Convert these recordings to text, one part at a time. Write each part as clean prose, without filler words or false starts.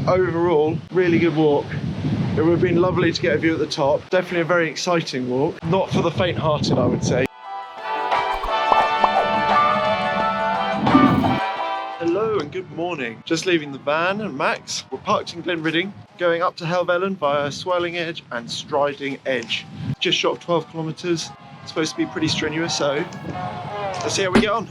overall, really good walk. It would have been lovely to get a view at the top. Definitely a very exciting walk. Not for the faint-hearted, I would say. Hello and good morning. Just leaving the van and Max. We're parked in Glenridding, going up to Helvellyn via Swirling Edge and Striding Edge. Just short of 12 kilometres. It's supposed to be pretty strenuous, so let's see how we get on.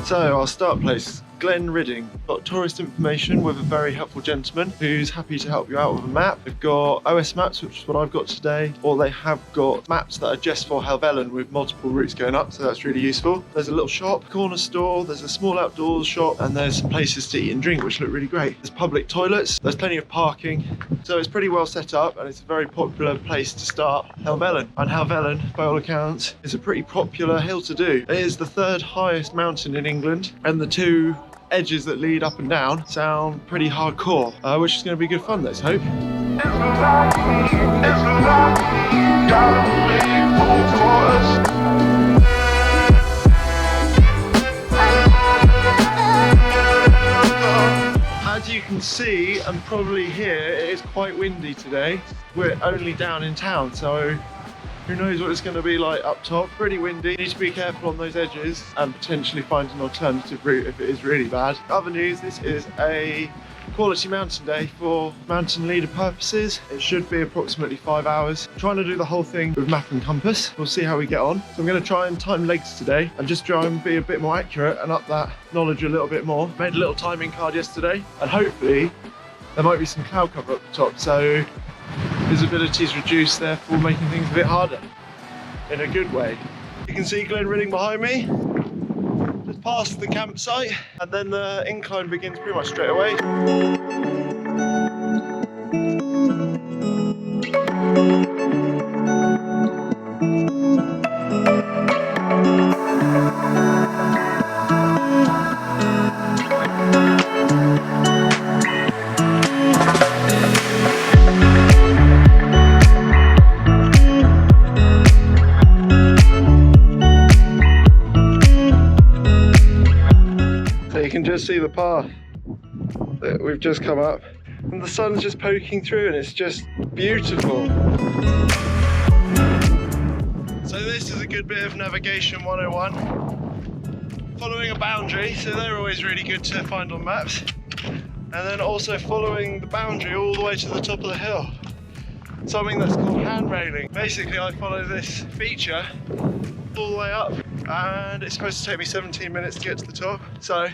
So our start place, Glenridding. Got tourist information with a very helpful gentleman who's happy to help you out with a map. They've got OS maps, which is what I've got today, or they have got maps that are just for Helvellyn with multiple routes going up, so that's really useful. There's a little shop, corner store, there's a small outdoors shop, and there's some places to eat and drink which look really great. There's public toilets, there's plenty of parking, so it's pretty well set up and it's a very popular place to start Helvellyn. And Helvellyn, by all accounts, is a pretty popular hill to do. It is the 3rd highest mountain in England, and the 2 edges that lead up and down sound pretty hardcore, which is going to be good fun, let's hope. As you can see and probably hear, it is quite windy today. We're only down in town, so who knows what it's going to be like up top. Pretty windy. You need to be careful on those edges and potentially find an alternative route if it is really bad. Other news, this is a quality mountain day for mountain leader purposes. It should be approximately 5 hours. I'm trying to do the whole thing with map and compass. We'll see how we get on. So I'm going to try and time legs today and just try and be a bit more accurate and up that knowledge a little bit more. Made a little timing card yesterday and hopefully there might be some cloud cover up the top, so visibility is reduced, therefore making things a bit harder in a good way. You can see Glenridding behind me, just past the campsite, and then the incline begins pretty much straight away. Just see the path that we've just come up and the sun's just poking through and it's just beautiful. So this is a good bit of navigation 101, following a boundary, so they're always really good to find on maps, and then also following the boundary all the way to the top of the hill, something that's called hand railing. Basically I follow this feature all the way up and it's supposed to take me 17 minutes to get to the top, so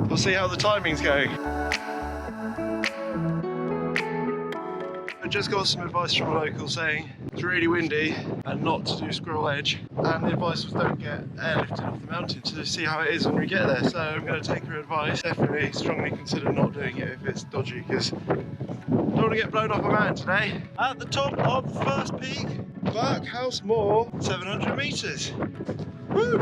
we'll see how the timing's going. I just got some advice from a local saying it's really windy and not to do Swirral Edge, and the advice was don't get airlifted off the mountain to see how it is when we get there. So I'm going to take her advice. Definitely strongly consider not doing it if it's dodgy, because I don't want to get blown off a mountain today. At the top of the first peak, Barkhouse Moor, 700 metres. Woo!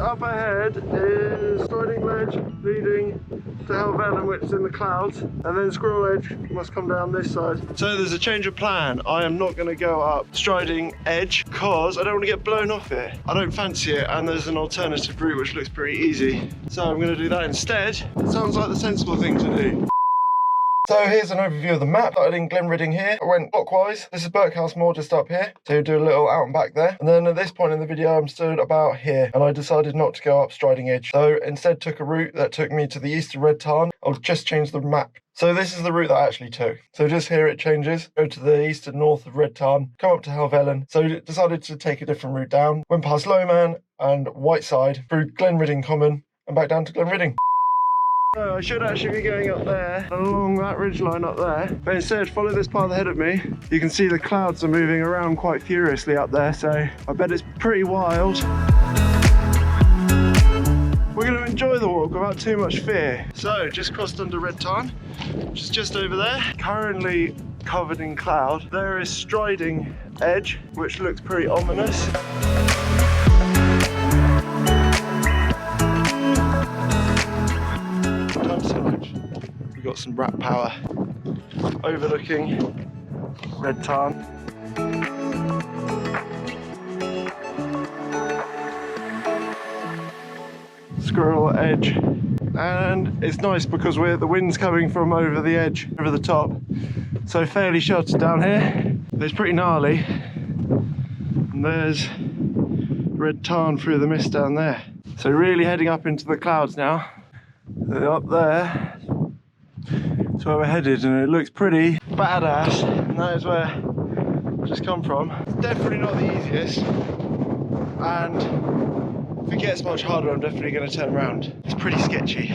Up ahead is Striding Ledge leading to Helvellyn, which is in the clouds, and then Swirral Edge must come down this side. So there's a change of plan. I am not going to go up Striding Edge because I don't want to get blown off it. I don't fancy it, and there's an alternative route which looks pretty easy. So I'm going to do that instead. It sounds like the sensible thing to do. So here's an overview of the map. Started in Glenridding here. I went clockwise. This is Barkhouse Moor just up here. So do a little out and back there. And then at this point in the video, I'm stood about here. And I decided not to go up Striding Edge. So instead took a route that took me to the east of Red Tarn. I'll just change the map. So this is the route that I actually took. So just here it changes. Go to the east and north of Red Tarn. Come up to Helvellyn. So decided to take a different route down. Went past Lowman and Whiteside through Glenridding Common and back down to Glenridding. So I should actually be going up there, along that ridgeline up there, but instead follow this path ahead of me. You can see the clouds are moving around quite furiously up there, so I bet it's pretty wild. We're going to enjoy the walk without too much fear. So just crossed under Red Tarn, which is just over there. Currently covered in cloud. There is Striding Edge, which looks pretty ominous. We've got some rat power overlooking Red Tarn. Swirral edge, and it's nice because the wind's coming from over the edge, over the top, so fairly sheltered down here. It's pretty gnarly, and there's Red Tarn through the mist down there. So really heading up into the clouds now. They're up there, that's where we're headed, and it looks pretty badass, and that is where I've just come from. It's definitely not the easiest, and if it gets much harder, I'm definitely going to turn around. It's pretty sketchy.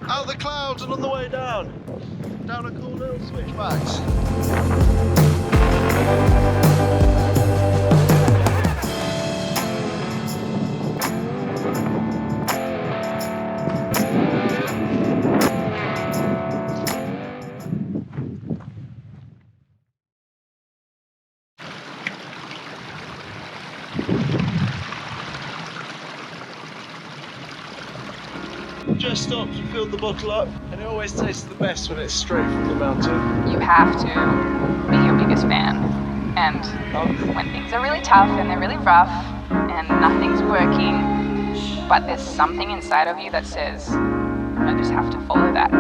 Out the clouds and on the way down a cool little switchbacks. Just stopped and filled the bottle up, and it always tastes the best when it's straight from the mountain. You have to be your biggest fan, and when things are really tough and they're really rough and nothing's working, but there's something inside of you that says, I just have to follow that,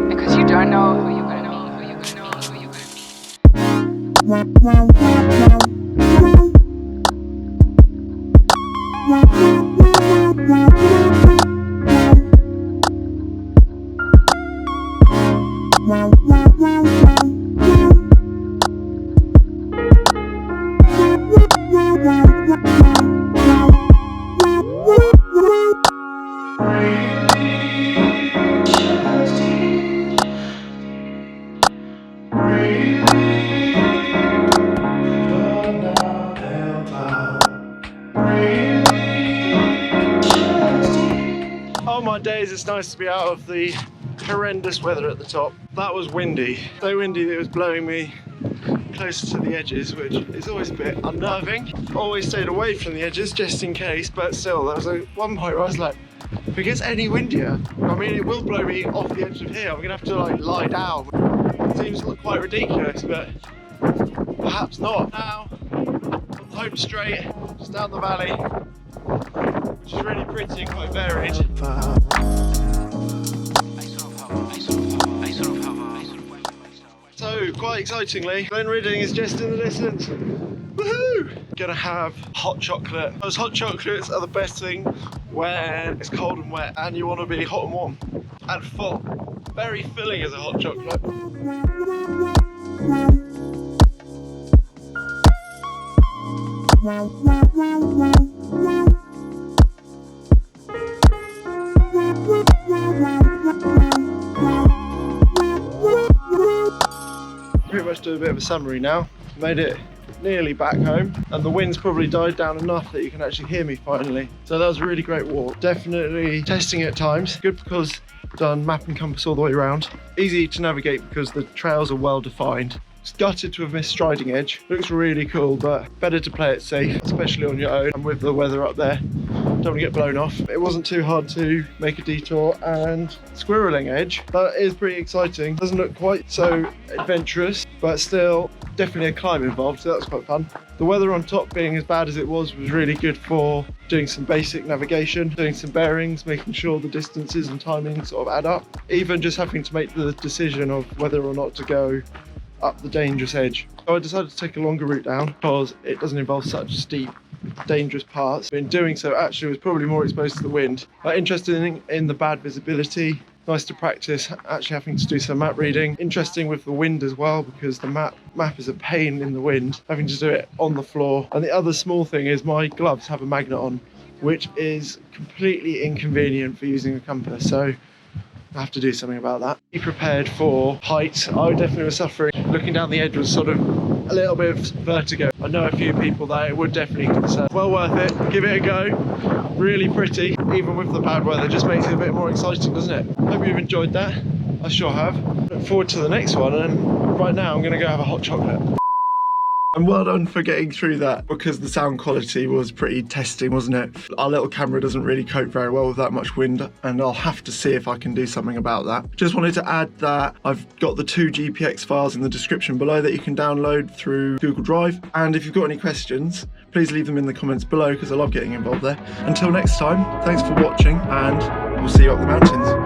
because you don't know who you're going to be, who you're going to be, who you're On my days, it's nice to be out of the horrendous weather at the top. That was windy. So windy that it was blowing me closer to the edges, which is always a bit unnerving. Always stayed away from the edges just in case, but still, there was one point where I was like, if it gets any windier, I mean, it will blow me off the edge of here. I'm gonna have to like lie down. It seems quite ridiculous, but perhaps not. Now, home straight, just down the valley, which is really pretty and quite varied. So, quite excitingly, Glenridding is just in the distance. Woohoo! Gonna have hot chocolate. Those hot chocolates are the best thing when it's cold and wet and you want to be hot and warm and full. Very filling as a hot chocolate. Pretty much do a bit of a summary now. Made it nearly back home, and the wind's probably died down enough that you can actually hear me finally. So that was a really great walk. Definitely testing at times. Good because I've done map and compass all the way around. Easy to navigate because the trails are well defined. It's gutted to have missed Striding Edge. Looks really cool, but better to play it safe, especially on your own and with the weather up there. Don't want to get blown off. It wasn't too hard to make a detour, and Swirraling Edge, that is pretty exciting. Doesn't look quite so adventurous, but still definitely a climb involved, so that's quite fun. The weather on top being as bad as it was really good for doing some basic navigation, doing some bearings, making sure the distances and timings sort of add up. Even just having to make the decision of whether or not to go up the dangerous edge. So I decided to take a longer route down because it doesn't involve such steep dangerous parts. In doing so, actually was probably more exposed to the wind. Interested in the bad visibility. Nice to practice actually having to do some map reading. Interesting with the wind as well, because the map is a pain in the wind, having to do it on the floor. And the other small thing is my gloves have a magnet on, which is completely inconvenient for using a compass. So I have to do something about that. Be prepared for heights. I definitely was suffering. Looking down the edge was sort of a little bit of vertigo. I know a few people that it would definitely concern. Well worth it. Give it a go. Really pretty, even with the bad weather. Just makes it a bit more exciting, doesn't it? Hope you've enjoyed that. I sure have. Look forward to the next one, and right now I'm going to go have a hot chocolate. And well done for getting through that, because the sound quality was pretty testing, wasn't it? Our little camera doesn't really cope very well with that much wind, and I'll have to see if I can do something about that. Just wanted to add that I've got the 2 GPX files in the description below that you can download through Google Drive. And if you've got any questions, please leave them in the comments below, because I love getting involved there. Until next time, thanks for watching, and we'll see you up the mountains.